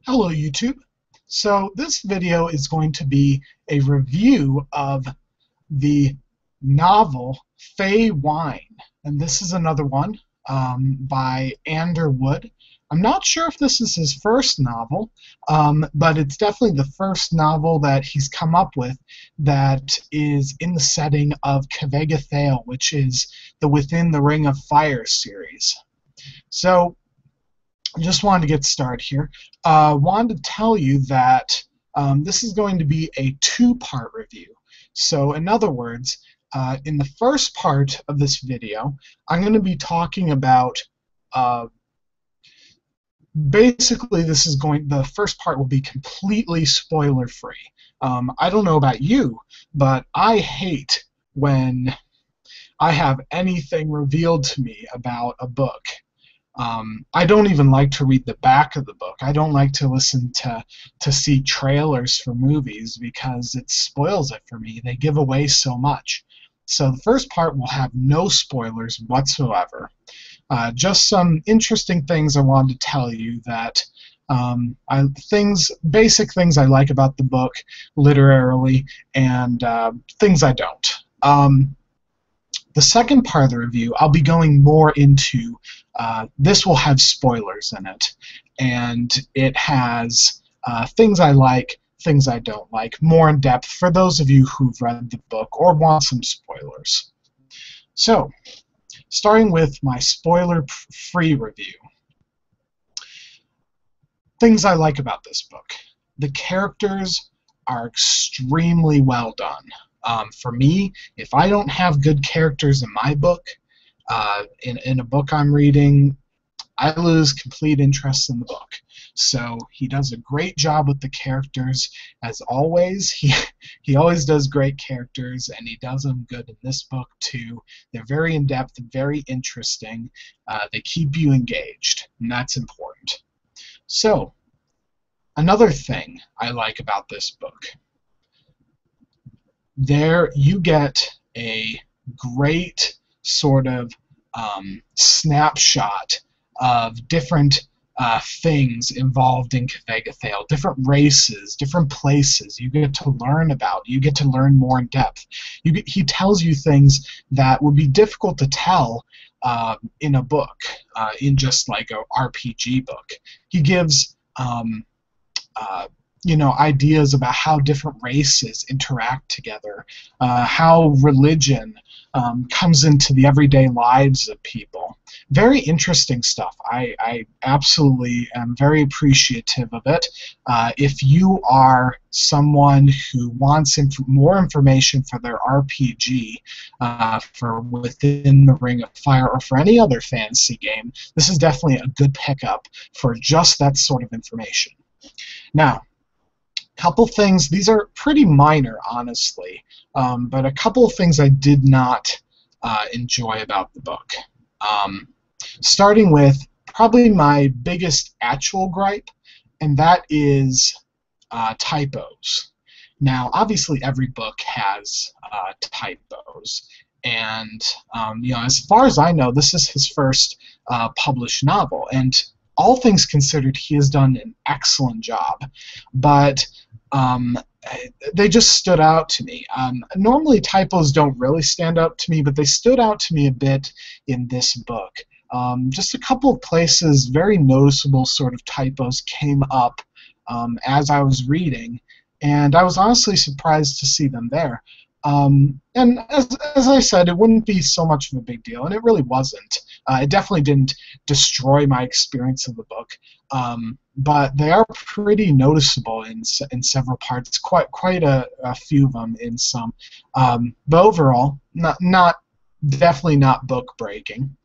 Hello YouTube. So this video is going to be a review of the novel Fey Wine. And this is another one by Wood. I'm not sure if this is his first novel, but it's definitely the first novel that he's come up with that is in the setting of Kvegathale, which is the Within the Ring of Fire series. So I just wanted to get started here. Wanted to tell you that this is going to be a two-part review. So in other words, in the first part of this video, I'm going to be talking about basically the first part will be completely spoiler-free. I don't know about you, but I hate when I have anything revealed to me about a book. I don't even like to read the back of the book. I don't like to listen to see trailers for movies because it spoils it for me. They give away so much. So the first part will have no spoilers whatsoever. Just some interesting things I wanted to tell you that basic things I like about the book literarily, and things I don't. The second part of the review, I'll be going more into, this will have spoilers in it, and it has things I like, things I don't like, more in depth for those of you who've read the book or want some spoilers. So, starting with my spoiler-free review. Things I like about this book. The characters are extremely well done. For me, if I don't have good characters in my book, in a book I'm reading, I lose complete interest in the book. So he does a great job with the characters, as always. He always does great characters, and he does them good in this book too. They're very in-depth, very interesting. They keep you engaged, and that's important. So, another thing I like about this book. There you get a great sort of snapshot of different things involved in Kvegathale, different races, different places you get to learn about. You get to learn more in depth. He tells you things that would be difficult to tell in a book, in just like an RPG book. He gives ideas about how different races interact together, how religion comes into the everyday lives of people. Very interesting stuff. I absolutely am very appreciative of it. If you are someone who wants more information for their RPG, for Within the Ring of Fire, or for any other fantasy game, this is definitely a good pickup for just that sort of information. Now, couple things, these are pretty minor, honestly, but a couple of things I did not enjoy about the book. Starting with probably my biggest actual gripe, and that is typos. Now, obviously, every book has typos, and as far as I know, this is his first published novel, and all things considered, he has done an excellent job, but they just stood out to me. Normally typos don't really stand out to me, but they stood out to me a bit in this book. Just a couple of places, very noticeable sort of typos came up as I was reading, and I was honestly surprised to see them there. And as I said, it wouldn't be so much of a big deal, and it really wasn't. It definitely didn't destroy my experience of the book, but they are pretty noticeable in several parts. Quite a few of them in some, but overall, definitely not book breaking.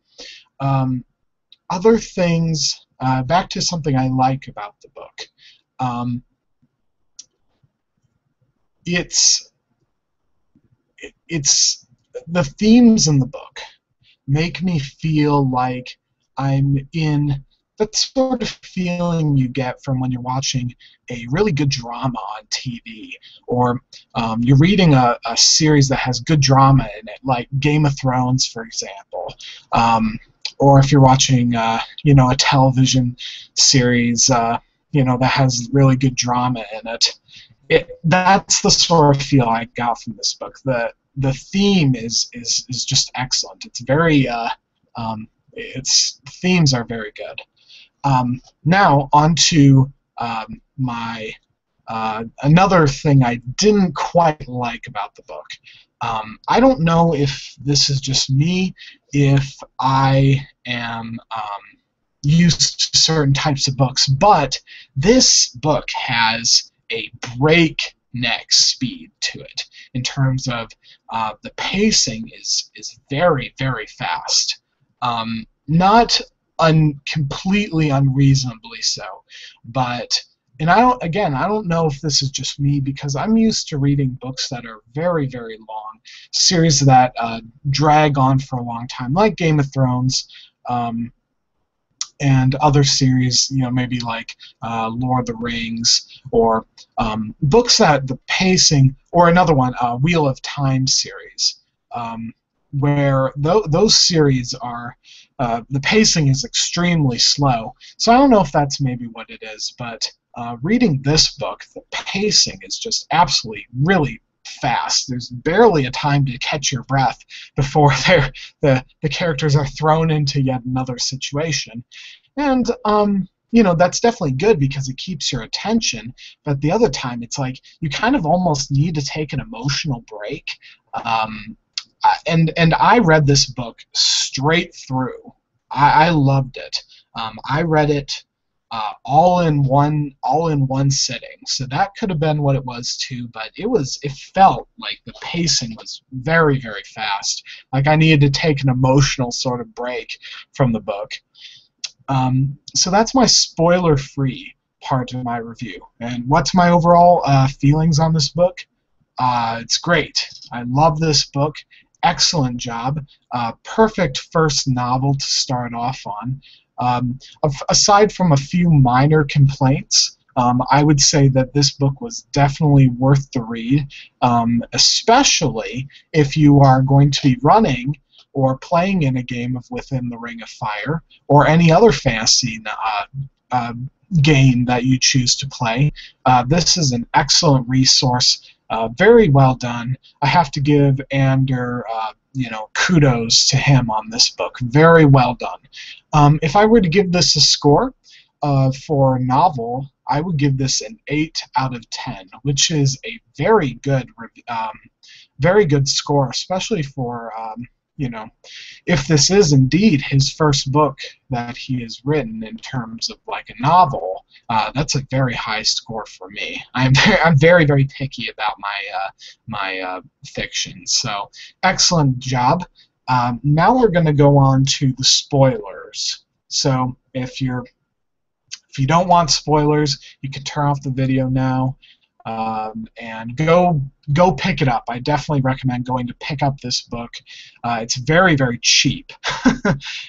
Other things. Back to something I like about the book. It's the themes in the book make me feel like I'm in that sort of feeling you get from when you're watching a really good drama on TV, or you're reading a series that has good drama in it, like Game of Thrones, for example, or if you're watching a television series that has really good drama in it. That's the sort of feel I got from this book. The theme is just excellent. It's very its themes are very good. Now on to my another thing I didn't quite like about the book. I don't know if this is just me, if I am used to certain types of books, but this book has a breakneck speed to it in terms of the pacing is very, very fast. Not completely unreasonably so, but and I don't know if this is just me because I'm used to reading books that are very, very long, series that drag on for a long time, like Game of Thrones, and other series, maybe like Lord of the Rings, or books that the pacing, or another one, Wheel of Time series, where those series are, the pacing is extremely slow. So I don't know if that's maybe what it is, but reading this book, the pacing is just absolutely really fast. There's barely a time to catch your breath before the characters are thrown into yet another situation. And that's definitely good because it keeps your attention, but the other time it's like you kind of almost need to take an emotional break. And I read this book straight through. I loved it. I read it all in one sitting. So that could have been what it was too, but it felt like the pacing was very, very fast. Like I needed to take an emotional sort of break from the book. So that's my spoiler-free part of my review. And what's my overall feelings on this book? It's great. I love this book. Excellent job. Perfect first novel to start off on. Aside from a few minor complaints, I would say that this book was definitely worth the read, especially if you are going to be running or playing in a game of Within the Ring of Fire or any other fantasy game that you choose to play. This is an excellent resource. Very well done. I have to give Ander, kudos to him on this book. Very well done. If I were to give this a score for a novel, I would give this an 8 out of 10, which is a very good score, especially for if this is indeed his first book that he has written in terms of like a novel. That's a very high score for me. I'm very, very picky about my fiction. So excellent job. Now we're going to go on to the spoilers. So if you don't want spoilers, you can turn off the video now and go pick it up. I definitely recommend going to pick up this book. It's very, very cheap,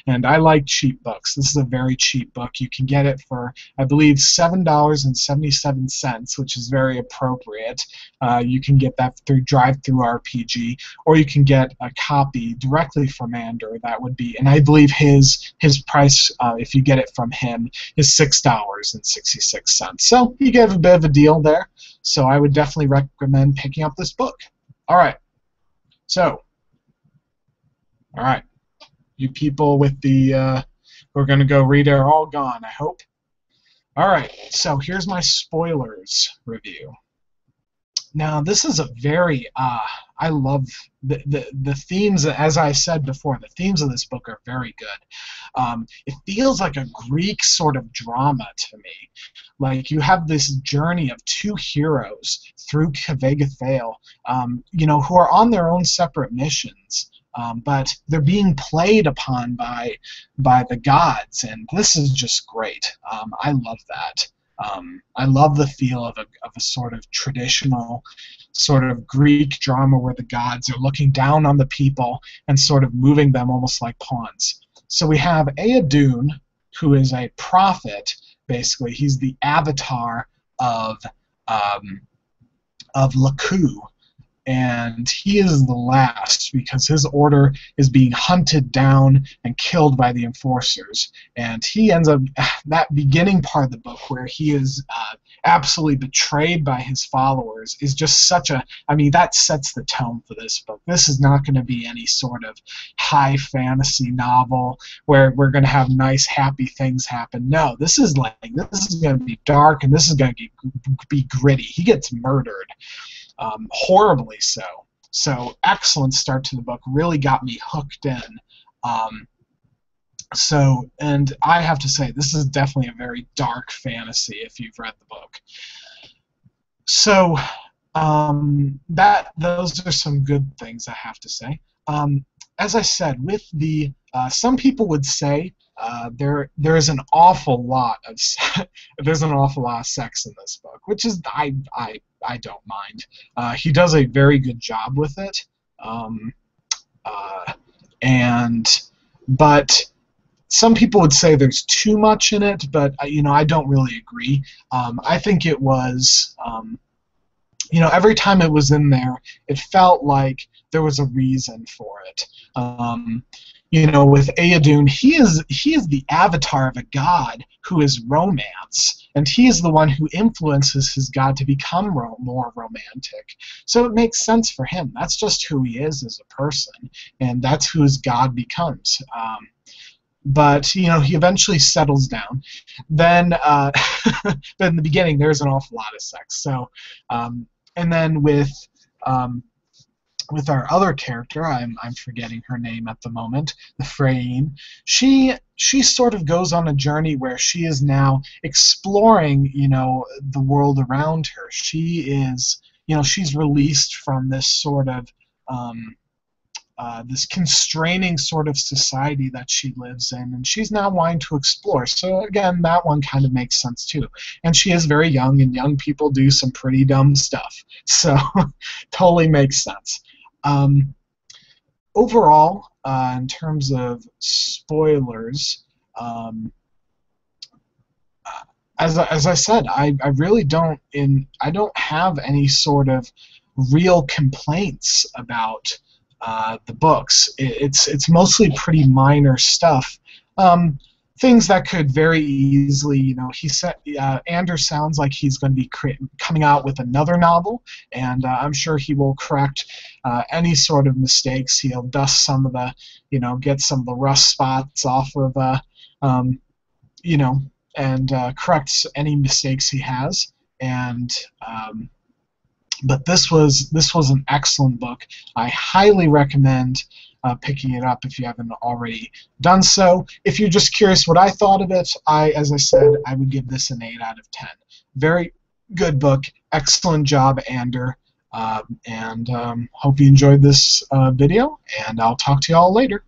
and I like cheap books. This is a very cheap book. You can get it for, I believe, $7.77, which is very appropriate. You can get that through DriveThruRPG, or you can get a copy directly from Ander. That would be, and I believe his price, if you get it from him, is $6.66. So you get a bit of a deal there. So I would definitely recommend picking up this book. All right. So, all right. You people with the who are going to go read it are all gone, I hope. All right. So here's my spoilers review. Now, this is a very, I love the themes, as I said before, the themes of this book are very good. It feels like a Greek sort of drama to me. Like you have this journey of two heroes through Kvegathale, who are on their own separate missions, but they're being played upon by the gods, and this is just great. I love that. I love the feel of a sort of traditional sort of Greek drama where the gods are looking down on the people and sort of moving them almost like pawns. So we have Aedun, who is a prophet, basically. He's the avatar of Laku, and he is the last because his order is being hunted down and killed by the enforcers. And he ends up, that beginning part of the book where he is absolutely betrayed by his followers is just such a, I mean, that sets the tone for this book. This is not going to be any sort of high fantasy novel where we're going to have nice, happy things happen. No, this is going to be dark, and this is going to be gritty. He gets murdered, horribly so. So excellent start to the book. Really got me hooked in. And I have to say, this is definitely a very dark fantasy if you've read the book. So those are some good things I have to say. As I said, with the some people would say there is an awful lot of there's an awful lot of sex in this book, which is I don't mind. He does a very good job with it, but some people would say there's too much in it, but I don't really agree. I think it was every time it was in there, it felt like there was a reason for it. With Aadun, he is the avatar of a god who is romance, and he is the one who influences his god to become more romantic. So it makes sense for him. That's just who he is as a person, and that's who his god becomes. But he eventually settles down. Then, but in the beginning, there's an awful lot of sex. So, and then with our other character, I'm forgetting her name at the moment, the Fey Wine, she sort of goes on a journey where she is now exploring, the world around her. She is, she's released from this sort of this constraining sort of society that she lives in, and she's now wanting to explore. So again, that one kind of makes sense too. And she is very young, and young people do some pretty dumb stuff. So totally makes sense. Overall, in terms of spoilers, as I said, I really don't have any sort of real complaints about the books. It's mostly pretty minor stuff. Things that could very easily, he said, Anders sounds like he's going to be coming out with another novel, and I'm sure he will correct any sort of mistakes. He'll dust some of the, get some of the rust spots off of, and correct any mistakes he has. And but this was an excellent book. I highly recommend picking it up if you haven't already done so. If you're just curious what I thought of it, as I said, I would give this an 8 out of 10. Very good book. Excellent job, Ander. And hope you enjoyed this video, and I'll talk to you all later.